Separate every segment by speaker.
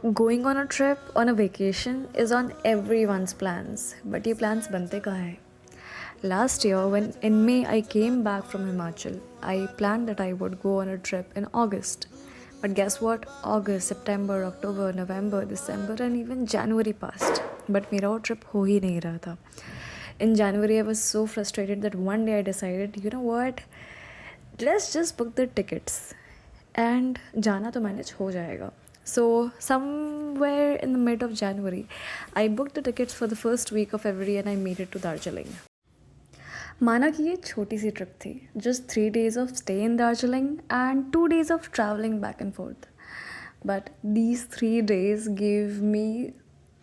Speaker 1: Going on a trip on a vacation is on everyone's plans, but ये plans बनते कहाँ हैं? Last year, when in May I came back from Himachal, I planned that I would go on a trip in August. But guess what? August, September, October, November, December, and even January passed. But मेरा वो trip हो ही नहीं रहा था. In January, I was so frustrated that one day I decided, you know what? Let's just book the tickets. And जाना तो manage हो जाएगा. So somewhere in the mid of January, I booked the tickets for the first week of February and I made it to Darjeeling. माना कि ये छोटी सी trip थी, just 3 days of stay in Darjeeling and 2 days of traveling back and forth. But these 3 days gave me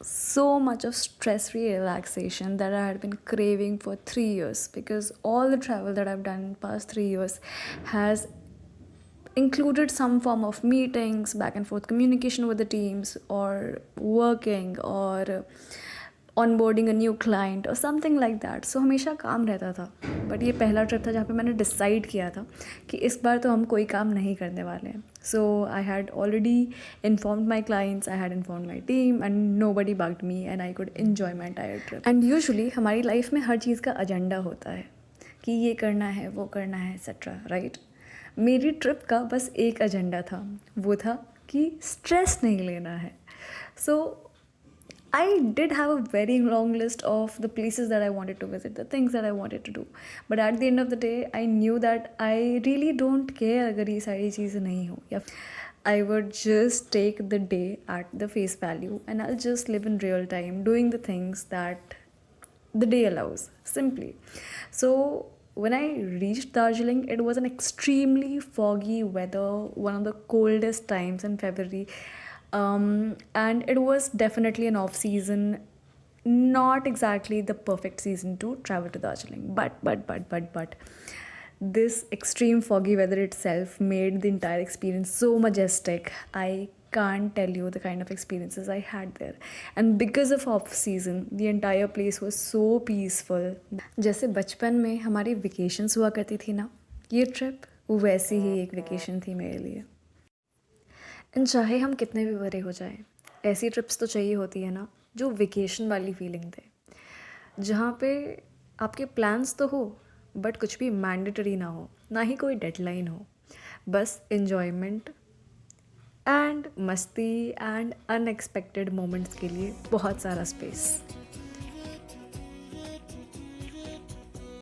Speaker 1: so much of stress-free relaxation that I had been craving for 3 years, because all the travel that I've done in past 3 years has included some form of meetings, back and forth communication with the teams, or working, or onboarding a new client or something like that. So हमेशा काम रहता था. But ये पहला trip था जहाँ पे मैंने डिसाइड किया था कि इस बार तो हम कोई काम नहीं करने वाले हैं. So I had already informed my clients, I had informed my team, and nobody bugged me and I could enjoy my entire trip. And usually हमारी लाइफ में हर चीज़ का एजेंडा होता है कि ये करना है, वो करना है, एक्सेट्रा, राइट. मेरी ट्रिप का बस एक एजेंडा था, वो था कि स्ट्रेस नहीं लेना है. सो I did have a very long list of the places that I wanted to visit, the things that I wanted to do. But at the end of the day, I knew that I really don't care अगर ये सारी चीज़ें नहीं हो, या I would just take the day at the face value and I'll just live in real time doing the things that the day allows, simply. So when I reached Darjeeling, it was an extremely foggy weather, one of the coldest times in February. And it was definitely an off season, not exactly the perfect season to travel to Darjeeling. But this extreme foggy weather itself made the entire experience so majestic. I can't tell you the kind of experiences I had there. And because of off season, the entire place was so peaceful. जैसे बचपन में हमारी vacations हुआ करती थी ना, ये trip वैसी ही एक वेकेशन थी मेरे लिए. एंड चाहे हम कितने भी बड़े हो जाएं, ऐसी ट्रिप्स तो चाहिए होती है ना जो वेकेशन वाली फीलिंग दे, जहाँ पे आपके प्लान्स तो हो बट कुछ भी मैंडेटरी ना हो, ना ही कोई डेडलाइन हो, बस इन्जॉयमेंट एंड मस्ती एंड अनएक्सपेक्टेड मोमेंट्स के लिए बहुत सारा स्पेस.